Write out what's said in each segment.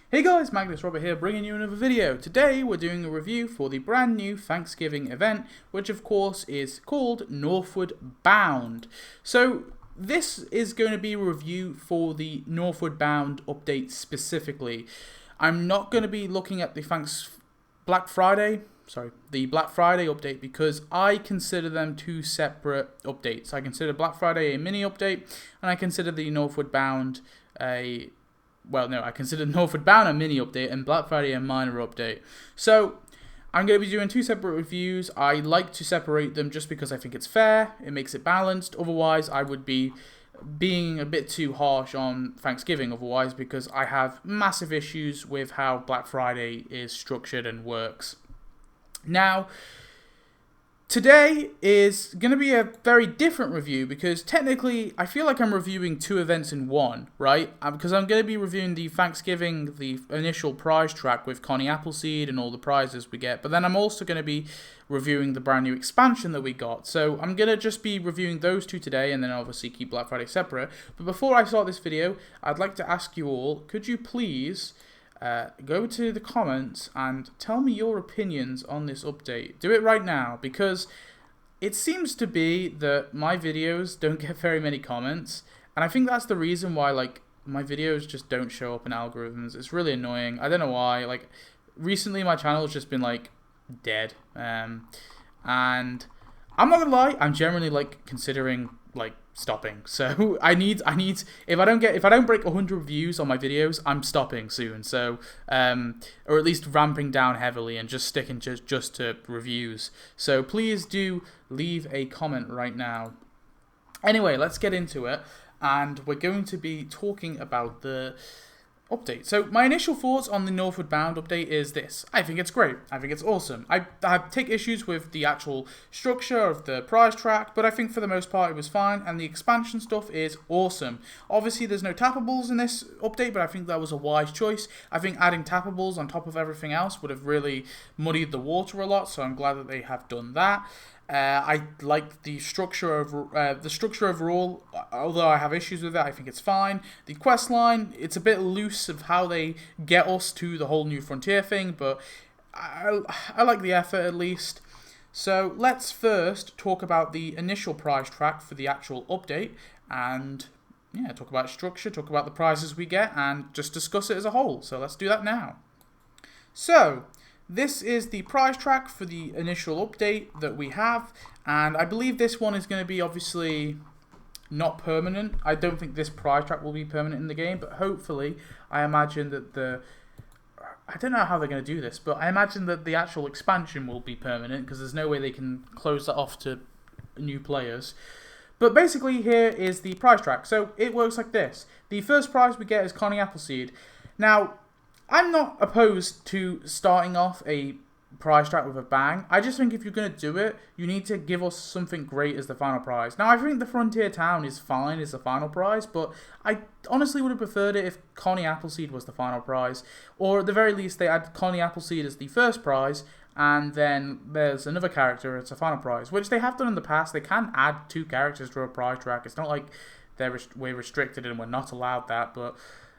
Hey guys, Magnus here bringing you another video. Today we're doing a review for the brand new Thanksgiving event, which of course is called Northward Bound. So this is going to be a review for the Northward Bound update specifically. I'm not going to be looking at the Black Friday update because I consider them two separate updates. I consider Black Friday a mini update and I consider the Northward Bound I consider Northward Bound a mini update and Black Friday a minor update. So I'm going to be doing two separate reviews. I like to separate them just because I think it's fair, it makes it balanced. Otherwise, I would be being a bit too harsh on Thanksgiving otherwise, because I have massive issues with how Black Friday is structured and works. Now, today is going to be a very different review because technically I feel like I'm reviewing two events in one, right? Because I'm going to be reviewing the Thanksgiving, the initial prize track with Connie Appleseed and all the prizes we get, but then I'm also going to be reviewing the brand new expansion that we got. So I'm going to just be reviewing those two today and then obviously keep Black Friday separate. But before I start this video, I'd like to ask you all, could you please go to the comments and tell me your opinions on this update. Do it right now, because it seems to be that my videos don't get very many comments, and I think that's the reason why my videos just don't show up in algorithms. It's really annoying. I don't know why. Recently my channel's just been dead, and I'm not gonna lie, I'm generally considering stopping. So I need if I don't break 100 views on my videos, I'm stopping soon. So or at least ramping down heavily and just sticking just to reviews. So please do leave a comment right now. Anyway, let's get into it, and we're going to be talking about the update. So my initial thoughts on the Northward Bound update is this. I think it's great. I think it's awesome. I take issues with the actual structure of the prize track, but I think for the most part it was fine, and the expansion stuff is awesome. Obviously there's no tappables in this update, but I think that was a wise choice. I think adding tappables on top of everything else would have really muddied the water a lot, so I'm glad that they have done that. I like the structure overall, although I have issues with it. I think it's fine. The quest line, it's a bit loose of how they get us to the whole new frontier thing, but I like the effort at least. So let's first talk about the initial prize track for the actual update, and talk about structure, talk about the prizes we get, and just discuss it as a whole. So let's do that now. So this is the prize track for the initial update that we have, and I believe this one is going to be obviously not permanent. I don't think this prize track will be permanent in the game, but hopefully I imagine that I don't know how they're going to do this, but I imagine that the actual expansion will be permanent, because there's no way they can close that off to new players. But basically here is the prize track. So it works like this. The first prize we get is Connie Appleseed. Now, I'm not opposed to starting off a prize track with a bang. I just think if you're going to do it, you need to give us something great as the final prize. Now, I think the Frontier Town is fine as the final prize, but I honestly would have preferred it if Connie Appleseed was the final prize. Or at the very least, they add Connie Appleseed as the first prize, and then there's another character as a final prize, which they have done in the past. They can add two characters to a prize track. It's not like we're restricted and we're not allowed that, but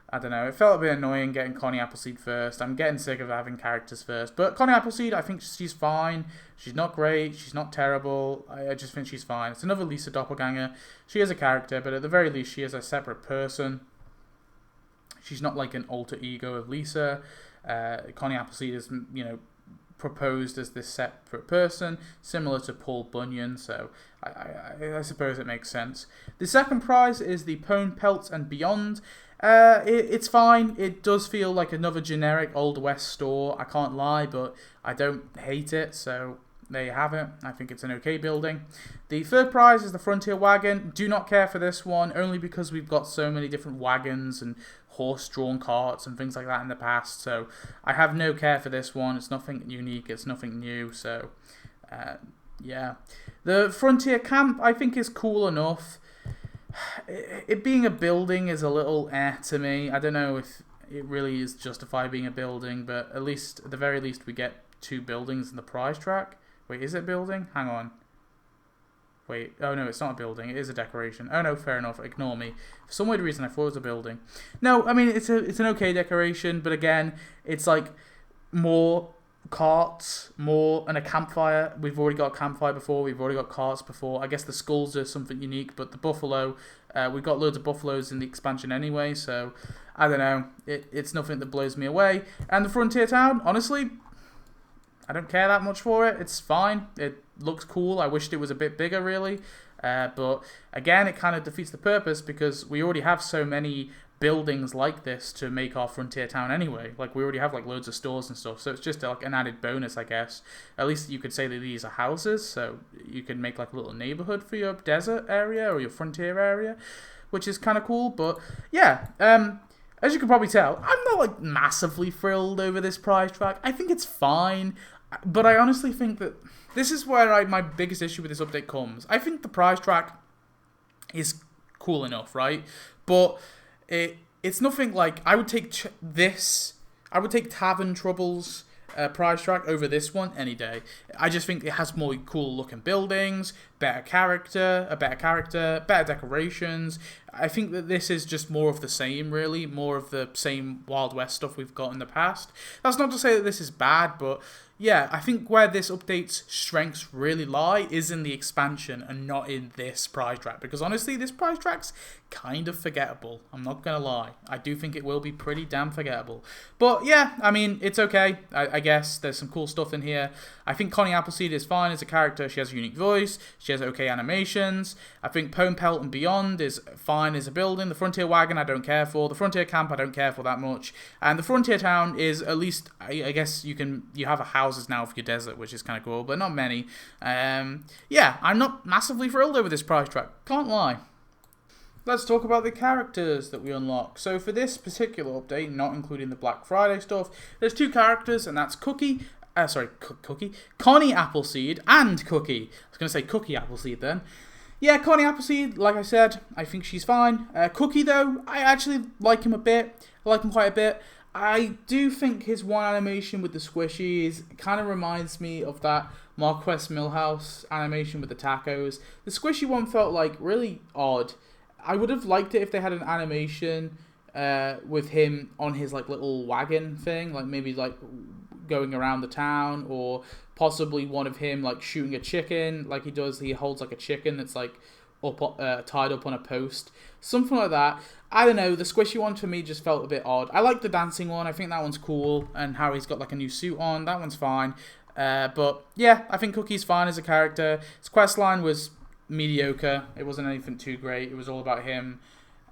I don't know, it felt a bit annoying getting Connie Appleseed first. I'm getting sick of having characters first. But Connie Appleseed, I think she's fine. She's not great, she's not terrible. I just think she's fine. It's another Lisa doppelganger. She is a character, but at the very least she is a separate person. She's not like an alter ego of Lisa. Connie Appleseed is, proposed as this separate person, similar to Paul Bunyan, so I suppose it makes sense. The second prize is the Pone Pelts and Beyond. It's fine. It does feel like another generic Old West store, I can't lie, but I don't hate it, so there you have it. I think it's an okay building. The third prize is the Frontier Wagon. Do not care for this one, only because we've got so many different wagons and horse-drawn carts and things like that in the past, so I have no care for this one. It's nothing unique, it's nothing new, so yeah. The Frontier Camp, I think, is cool enough. It being a building is a little to me. I don't know if it really is justified being a building, but at the very least we get two buildings in the prize track. Wait, is it building? Hang on. Wait, oh no, it's not a building. It is a decoration. Oh no, fair enough. Ignore me. For some weird reason, I thought it was a building. No, I mean it's an okay decoration, but again, it's like more carts, and a campfire. We've already got a campfire before. We've already got carts before. I guess the skulls are something unique, but the buffalo, we've got loads of buffaloes in the expansion anyway. So I don't know. It's nothing that blows me away. And the frontier town, honestly, I don't care that much for it. It's fine. It looks cool. I wished it was a bit bigger, really. But again, it kind of defeats the purpose because we already have so many buildings like this to make our frontier town anyway. Like, we already have like loads of stores and stuff. So it's just like an added bonus, I guess. At least you could say that these are houses. So you can make like a little neighborhood for your desert area or your frontier area, which is kind of cool. But yeah, as you can probably tell, I'm not like massively thrilled over this prize track. I think it's fine. But I honestly think that this is where my biggest issue with this update comes. I think the prize track is cool enough, right? But it's nothing like I would take Tavern Trouble's prize track over this one any day. I just think it has more cool looking buildings, better character, better decorations. I think that this is just more of the same, really, more of the same Wild West stuff we've got in the past. That's not to say that this is bad, but yeah, I think where this update's strengths really lie is in the expansion and not in this prize track. Because honestly, this prize track's kind of forgettable. I'm not going to lie. I do think it will be pretty damn forgettable. But yeah, I mean, it's okay. I guess there's some cool stuff in here. I think Connie Appleseed is fine as a character. She has a unique voice. She has okay animations. I think Pone Pelt and Beyond is fine as a building. The Frontier Wagon I don't care for. The Frontier Camp I don't care for that much. And the Frontier Town is at least, I guess you have a houses now for your desert, which is kind of cool, but not many. Yeah, I'm not massively thrilled over this prize track. Can't lie. Let's talk about the characters that we unlock. So for this particular update, not including the Black Friday stuff, there's 2 characters, and that's Connie Appleseed and Cookie. I was going to say Cookie Appleseed then. Yeah, Connie Appleseed, like I said, I think she's fine. Cookie, though, I actually like him a bit. I like him quite a bit. I do think his one animation with the squishies kind of reminds me of that Marquess Millhouse animation with the tacos. The squishy one felt like really odd. I would have liked it if they had an animation with him on his like little wagon thing, like maybe like going around the town, or possibly one of him like shooting a chicken like he does. He holds like a chicken that's like tied up on a post, something like that. I don't know, the squishy one for me just felt a bit odd. I like the dancing one. I think that one's cool, and how he's got like a new suit on, that one's fine. But yeah, I think Cookie's fine as a character. His quest line was mediocre. It wasn't anything too great. It was all about him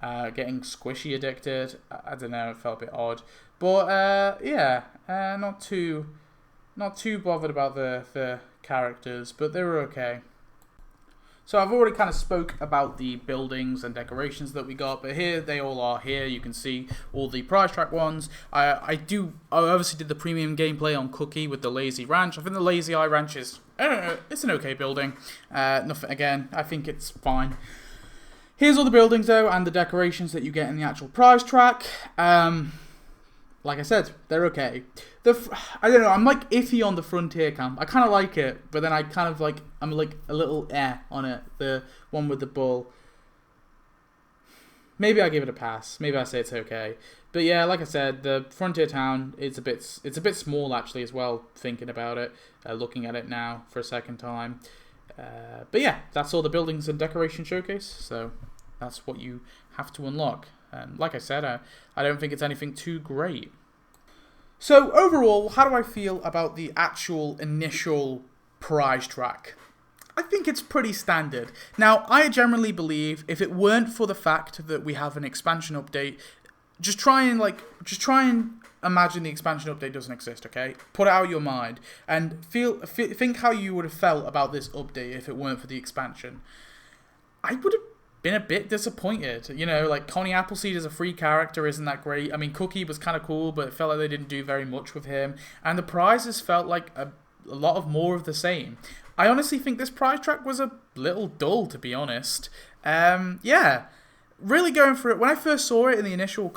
getting squishy addicted. I don't know, it felt a bit odd. But yeah, not too bothered about the characters, but they were okay. So I've already kind of spoke about the buildings and decorations that we got, but here they all are. Here you can see all the prize track ones. I obviously did the premium gameplay on Cookie with the Lazy Ranch. I think the Lazy Eye Ranch is, I don't know, it's an okay building. Nothing, again, I think it's fine. Here's all the buildings though, and the decorations that you get in the actual prize track. Like I said, they're okay. I don't know, I'm like iffy on the Frontier Camp. I kind of like it, but then I kind of like, I'm like a little on it. The one with the bull. Maybe I give it a pass. Maybe I say it's okay. But yeah, like I said, the Frontier Town it's a bit small actually as well, thinking about it, looking at it now for a second time. But yeah, that's all the buildings and decoration showcase. So that's what you have to unlock. And like I said, I don't think it's anything too great. So overall, how do I feel about the actual initial prize track? I think it's pretty standard. Now, I generally believe if it weren't for the fact that we have an expansion update, just try and imagine the expansion update doesn't exist, okay? Put it out of your mind and think how you would have felt about this update if it weren't for the expansion. I would have been a bit disappointed. You know, like Connie Appleseed as a free character isn't that great. I mean, Cookie was kind of cool, but it felt like they didn't do very much with him. And the prizes felt like a lot of more of the same. I honestly think this prize track was a little dull, to be honest. Yeah, really going for it. When I first saw it in the initial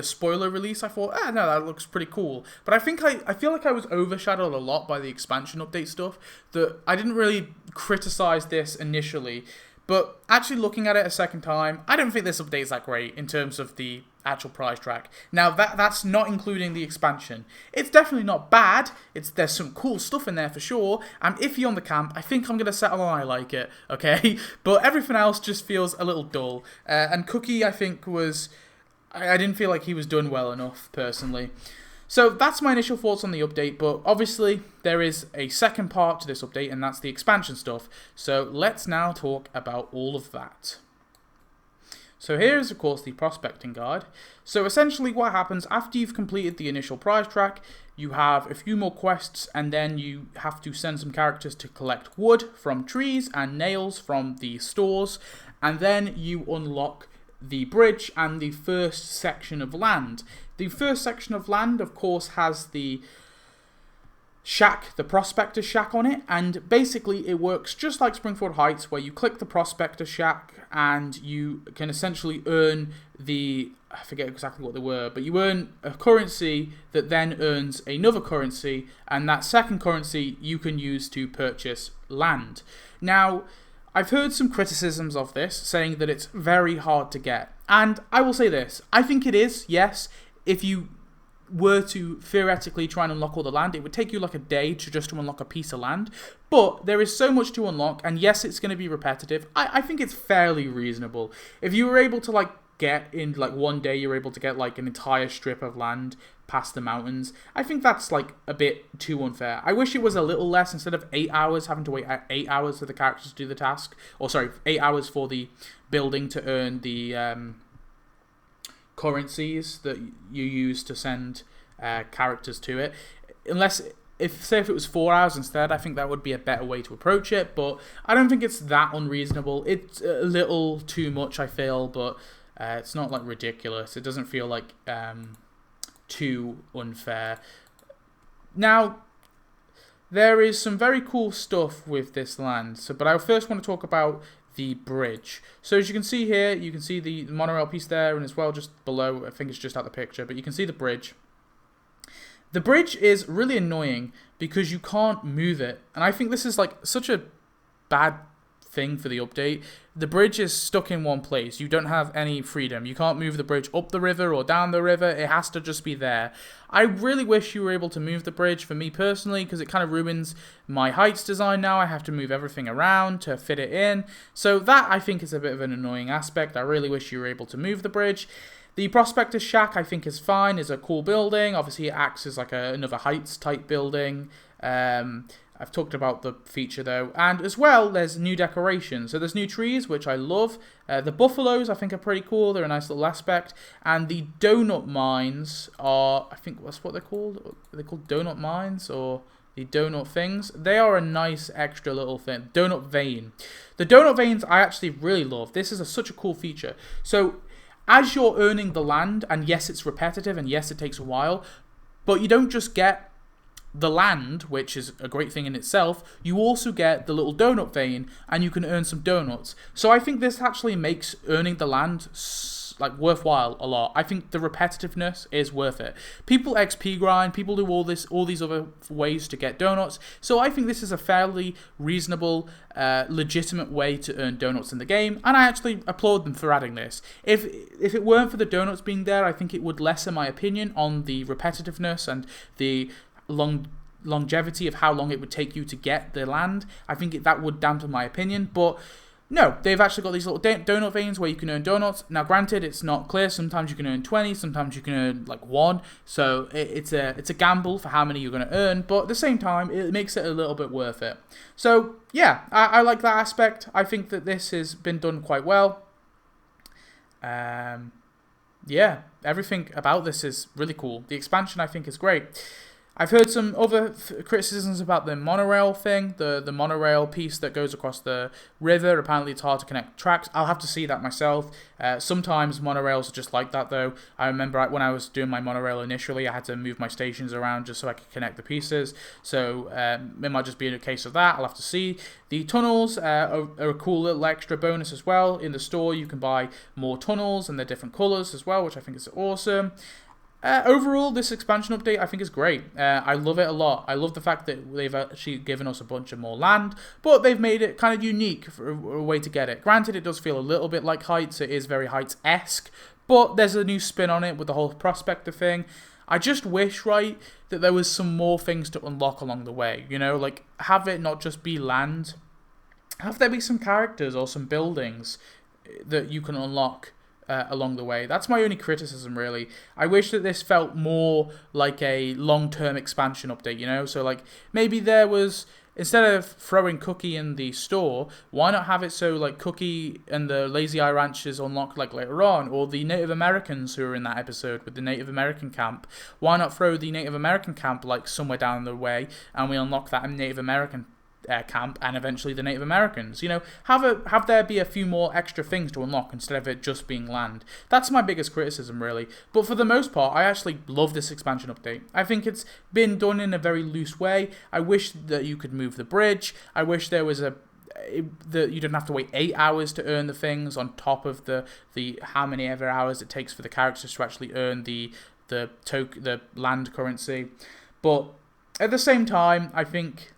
spoiler release, I thought, no, that looks pretty cool. But I feel like I was overshadowed a lot by the expansion update stuff, that I didn't really criticize this initially. But actually looking at it a second time, I don't think this update is that great in terms of the actual prize track. Now, that's not including the expansion. It's definitely not bad. There's some cool stuff in there for sure. I'm iffy on the camp. I think I'm going to settle on I like it, okay? But everything else just feels a little dull. And Cookie, I think, I didn't feel like he was done well enough, personally. So that's my initial thoughts on the update, but obviously there is a second part to this update, and that's the expansion stuff. So let's now talk about all of that. So here is, of course, the prospecting guide. So essentially what happens after you've completed the initial prize track, you have a few more quests, and then you have to send some characters to collect wood from trees and nails from the stores, and then you unlock the bridge and the first section of land. The first section of land, of course, has the shack, the prospector shack on it, and basically it works just like Springfield Heights, where you click the prospector shack and you can essentially earn I forget exactly what they were, but you earn a currency that then earns another currency, and that second currency you can use to purchase land. Now, I've heard some criticisms of this, saying that it's very hard to get. And I will say this, I think it is, yes. If you were to theoretically try and unlock all the land, it would take you like a day to unlock a piece of land. But there is so much to unlock, and yes, it's going to be repetitive. I think it's fairly reasonable. If you were able to get in one day, you're able to get an entire strip of land past the mountains, I think that's a bit too unfair. I wish it was a little less, instead of 8 hours, having to wait 8 hours for the characters to do the task. Or sorry, 8 hours for the building to earn the currencies that you use to send characters to it. If it was 4 hours instead, I think that would be a better way to approach it, but I don't think it's that unreasonable. It's a little too much, I feel, but it's not ridiculous. It doesn't feel too unfair. Now, there is some very cool stuff with this land, but I first want to talk about the bridge. So as you can see here, you can see the monorail piece there, and as well just below, I think it's just out the picture, but you can see the bridge. The bridge is really annoying because you can't move it, and I think this is such a bad thing for the update. The bridge is stuck in one place. You don't have any freedom. You can't move the bridge up the river or down the river. It has to just be there. I really wish you were able to move the bridge, for me personally, because it kind of ruins my heights design now. I have to move everything around to fit it in. So that, I think, is a bit of an annoying aspect. I really wish you were able to move the bridge. The Prospector's Shack, I think, is fine. It's a cool building. Obviously, it acts as another heights type building. I've talked about the feature though, and as well there's new decorations. So there's new trees, which I love. The buffaloes I think are pretty cool. They're a nice little aspect. And the donut mines are, I think that's what they're called. Are they called donut mines or the donut things? They are a nice extra little thing. Donut vein. The donut veins I actually really love. This is such a cool feature. So as you're earning the land, and yes, it's repetitive, and yes, it takes a while, but you don't just get the land, which is a great thing in itself, you also get the little donut vein, and you can earn some donuts. So I think this actually makes earning the land worthwhile a lot. I think the repetitiveness is worth it. People XP grind, people do all these other ways to get donuts. So I think this is a fairly reasonable, legitimate way to earn donuts in the game, and I actually applaud them for adding this. If it weren't for the donuts being there, I think it would lessen my opinion on the repetitiveness and the longevity of how long it would take you to get the land. I think that would dampen my opinion, but no, they've actually got these little donut veins where you can earn donuts. Now granted, it's not clear. Sometimes you can earn 20, sometimes you can earn 1, so it's a gamble for how many you're going to earn, but at the same time it makes it a little bit worth it. So yeah, I like that aspect. I think that this has been done quite well. Yeah, everything about this is really cool. The expansion I think is great. I've heard some other criticisms about the monorail thing, the monorail piece that goes across the river. Apparently it's hard to connect tracks. I'll have to see that myself. Sometimes monorails are just like that though. I remember when I was doing my monorail initially, I had to move my stations around just so I could connect the pieces. So it might just be a case of that. I'll have to see. The tunnels are a cool little extra bonus as well. In the store you can buy more tunnels and they're different colours as well, which I think is awesome. Overall, this expansion update I think is great. I love it a lot. I love the fact that they've actually given us a bunch of more land, but they've made it kind of unique for a way to get it. Granted, it does feel a little bit like Heights. It is very Heights-esque, but there's a new spin on it with the whole prospector thing. I just wish, right, that there was some more things to unlock along the way. You know, like, have it not just be land. Have there be some characters or some buildings that you can unlock along the way. That's my only criticism, really. I wish that this felt more like a long-term expansion update, you know? So, like, maybe there was, instead of throwing Cookie in the store, why not have it so, like, Cookie and the Lazy Eye Ranch is unlocked, like, later on? Or the Native Americans who are in that episode with the Native American camp. Why not throw the Native American camp, like, somewhere down the way, and we unlock that in Native American camp and eventually the Native Americans. You know, have there be a few more extra things to unlock instead of it just being land. That's my biggest criticism, really. But for the most part, I actually love this expansion update. I think it's been done in a very loose way. I wish that you could move the bridge. I wish there was that you didn't have to wait 8 hours to earn the things on top of the how many ever hours it takes for the characters to actually earn the land currency. But at the same time, I think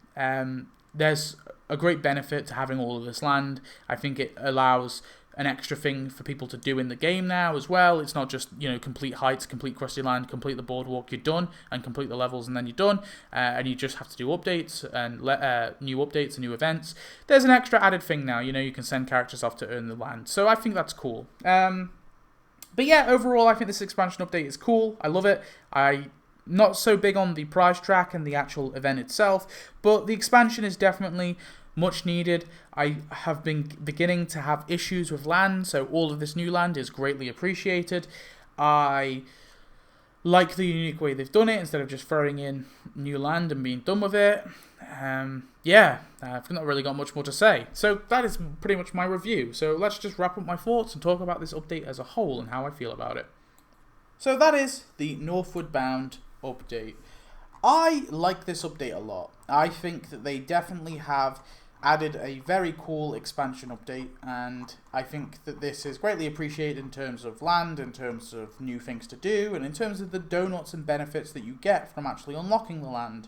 there's a great benefit to having all of this land. I think it allows an extra thing for people to do in the game now as well. It's not just, you know, complete Heights, complete Crusty Land, complete the boardwalk, you're done, and complete the levels and then you're done, and you just have to do updates and new updates and new events. There's an extra added thing now, you know, you can send characters off to earn the land. So I think that's cool. But yeah, overall, I think this expansion update is cool. I love it. Not so big on the prize track and the actual event itself, but the expansion is definitely much needed. I have been beginning to have issues with land, so all of this new land is greatly appreciated. I like the unique way they've done it instead of just throwing in new land and being done with it. I've not really got much more to say. So that is pretty much my review. So let's just wrap up my thoughts and talk about this update as a whole and how I feel about it. So that is the Northward Bound update. I like this update a lot. I think that they definitely have added a very cool expansion update, and I think that this is greatly appreciated in terms of land, in terms of new things to do, and in terms of the donuts and benefits that you get from actually unlocking the land.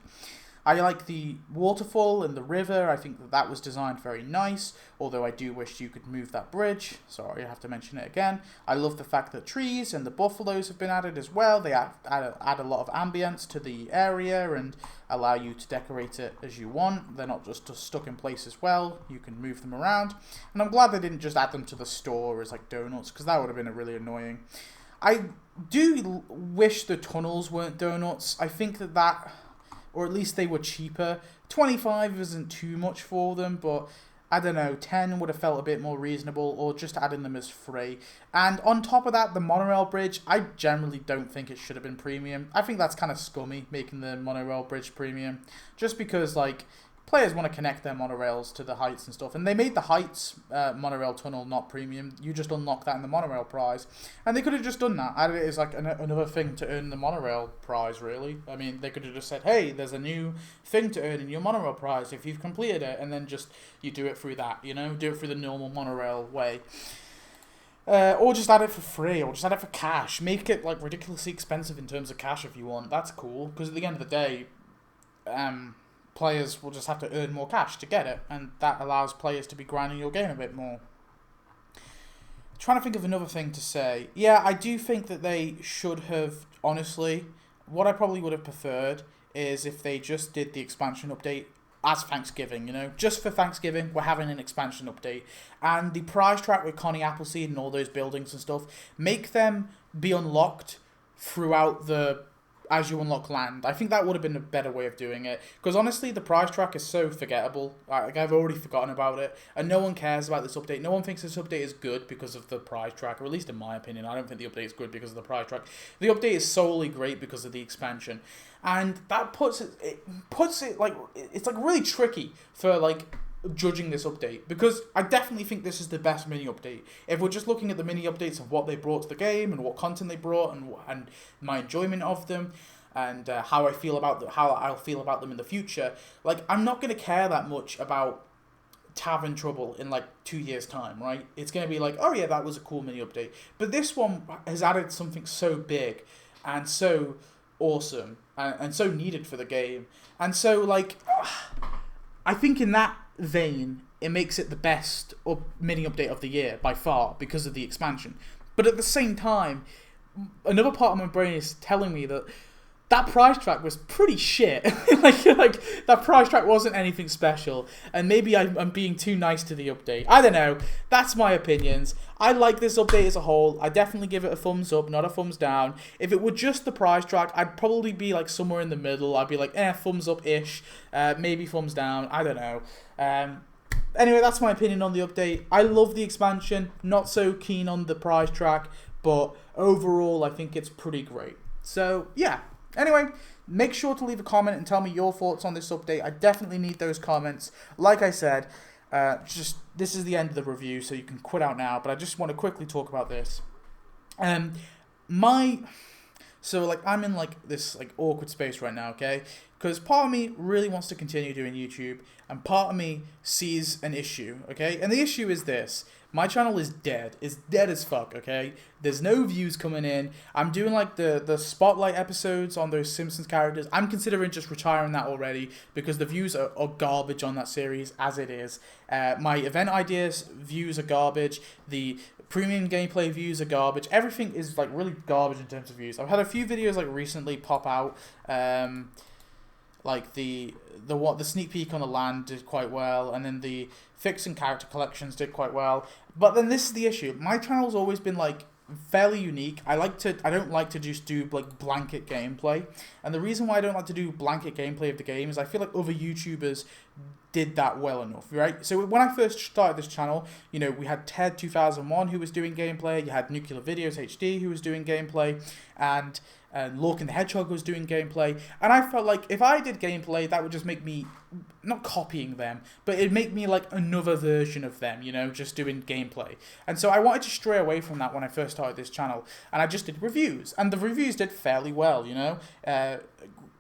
I like the waterfall and the river. I think that that was designed very nice, although I do wish you could move that bridge. Sorry, I have to mention it again. I love the fact that trees and the buffaloes have been added as well. They add a lot of ambience to the area and allow you to decorate it as you want. They're not just stuck in place as well. You can move them around. And I'm glad they didn't just add them to the store as like donuts, because that would have been really annoying. I do wish the tunnels weren't donuts. I think that or at least they were cheaper. 25 isn't too much for them, but I don't know, 10 would have felt a bit more reasonable, or just adding them as free. And on top of that, the monorail bridge, I generally don't think it should have been premium. I think that's kind of scummy, making the monorail bridge premium, just because, like, players want to connect their monorails to the Heights and stuff, and they made the Heights monorail tunnel not premium. You just unlock that in the monorail prize, and they could have just done that, added it as like another thing to earn the monorail prize, really. I mean, they could have just said, hey, there's a new thing to earn in your monorail prize if you've completed it, and then just you do it through that, you know, do it through the normal monorail way. Or just add it for free, or just add it for cash. Make it like ridiculously expensive in terms of cash if you want. That's cool, because at the end of the day, players will just have to earn more cash to get it, and that allows players to be grinding your game a bit more. Trying to think of another thing to say. Yeah, I do think that they should have, honestly, what I probably would have preferred is if they just did the expansion update as Thanksgiving, you know, just for Thanksgiving, we're having an expansion update, and the prize track with Connie Appleseed and all those buildings and stuff, make them be unlocked throughout the as you unlock land. I think that would have been a better way of doing it. Because honestly, the prize track is so forgettable. Like, I've already forgotten about it. And no one cares about this update. No one thinks this update is good because of the prize track. Or at least in my opinion, I don't think the update is good because of the prize track. The update is solely great because of the expansion. And that puts it like, it's like really tricky for like judging this update, because I definitely think this is the best mini update. If we're just looking at the mini updates of what they brought to the game and what content they brought and my enjoyment of them and how I'll feel about them in the future, like, I'm not going to care that much about Tavern Trouble in like 2 years time, right? It's going to be like, oh yeah, that was a cool mini update. But this one has added something so big and so awesome and so needed for the game. And so, like, I think in that vein, it makes it the best mini update of the year by far because of the expansion. But at the same time, another part of my brain is telling me that that prize track was pretty shit. like that prize track wasn't anything special, and maybe I'm being too nice to the update. I don't know. That's my opinions. I like this update as a whole. I definitely give it a thumbs up, not a thumbs down. If it were just the prize track, I'd probably be like somewhere in the middle. I'd be like, thumbs up ish, maybe thumbs down. I don't know. Anyway, that's my opinion on the update. I love the expansion. Not so keen on the prize track, but overall, I think it's pretty great. So yeah. Anyway, make sure to leave a comment and tell me your thoughts on this update. I definitely need those comments. Like I said, this is the end of the review, so you can quit out now. But I just want to quickly talk about this. So like, I'm in like this like awkward space right now, okay? Because part of me really wants to continue doing YouTube, and part of me sees an issue, okay? And the issue is this. My channel is dead. It's dead as fuck, okay? There's no views coming in. I'm doing like the spotlight episodes on those Simpsons characters. I'm considering just retiring that already because the views are garbage on that series as it is. My event ideas views are garbage. The premium gameplay views are garbage. Everything is like really garbage in terms of views. I've had a few videos like recently pop out. Like the sneak peek on the land did quite well, and then the fixing character collections did quite well. But then this is the issue. My channel's always been like fairly unique. I don't like to just do like blanket gameplay, and the reason why I don't like to do blanket gameplay of the game is I feel like other YouTubers did that well enough, right? So when I first started this channel, you know, we had Ted 2001 who was doing gameplay, you had Nuclear Videos HD who was doing gameplay, and Lork and the Hedgehog was doing gameplay, and I felt like if I did gameplay, that would just make me, not copying them, but it'd make me like another version of them, you know, just doing gameplay. And so I wanted to stray away from that when I first started this channel, and I just did reviews, and the reviews did fairly well, you know.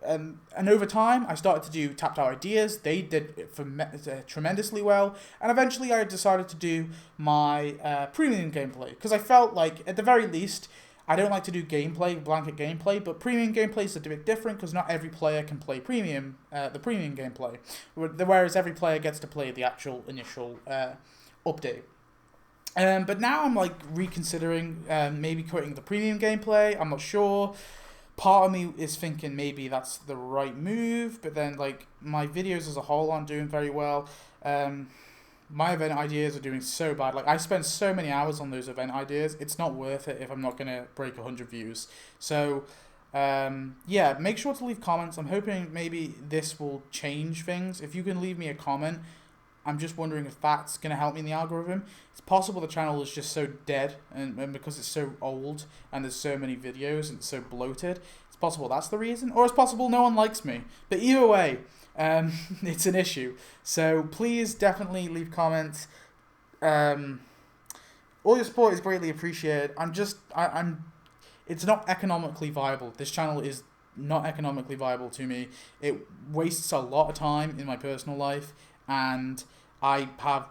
And over time, I started to do tapped out ideas. They did tremendously well, and eventually I decided to do my premium gameplay, because I felt like, at the very least, I don't like to do gameplay, blanket gameplay, but premium gameplay is a bit different because not every player can play premium, the premium gameplay, whereas every player gets to play the actual initial update. But now I'm like reconsidering maybe quitting the premium gameplay. I'm not sure. Part of me is thinking maybe that's the right move, but then like my videos as a whole aren't doing very well. My event ideas are doing so bad. Like, I spend so many hours on those event ideas. It's not worth it if I'm not going to break 100 views. So, yeah, make sure to leave comments. I'm hoping maybe this will change things. If you can leave me a comment, I'm just wondering if that's going to help me in the algorithm. It's possible the channel is just so dead, and because it's so old and there's so many videos and it's so bloated, it's possible that's the reason. Or it's possible no one likes me. But either way, it's an issue. So please definitely leave comments. All your support is greatly appreciated. It's not economically viable. This channel is not economically viable to me. It wastes a lot of time in my personal life, and I have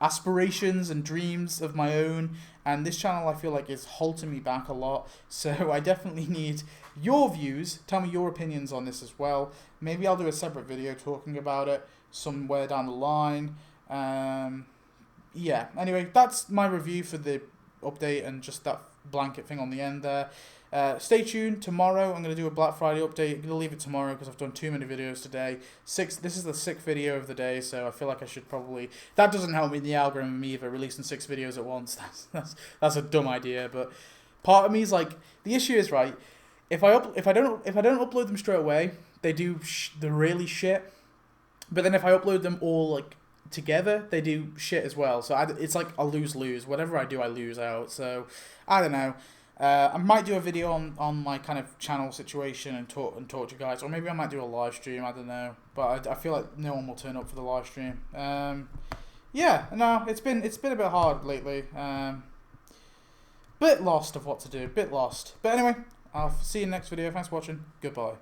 aspirations and dreams of my own, and this channel I feel like is holding me back a lot. So I definitely need your views. Tell me your opinions on this as well. Maybe I'll do a separate video talking about it somewhere down the line. Yeah, anyway, that's my review for the update and just that blanket thing on the end there. Stay tuned. Tomorrow I'm going to do a Black Friday update. I'm going to leave it tomorrow because I've done too many videos today. This is the 6th video of the day, so I feel like I should probably... That doesn't help me in the algorithm either, releasing 6 videos at once. That's a dumb idea, but part of me is like... The issue is, right, if I don't upload them straight away, they do the really shit. But then if I upload them all like together, they do shit as well. So it's like a lose-lose. Whatever I do, I lose out. So I don't know. I might do a video on my kind of channel situation and talk to you guys, or maybe I might do a live stream. I don't know, but I feel like no one will turn up for the live stream. Yeah, no, it's been a bit hard lately. Bit lost of what to do. Bit lost. But anyway, I'll see you in the next video. Thanks for watching. Goodbye.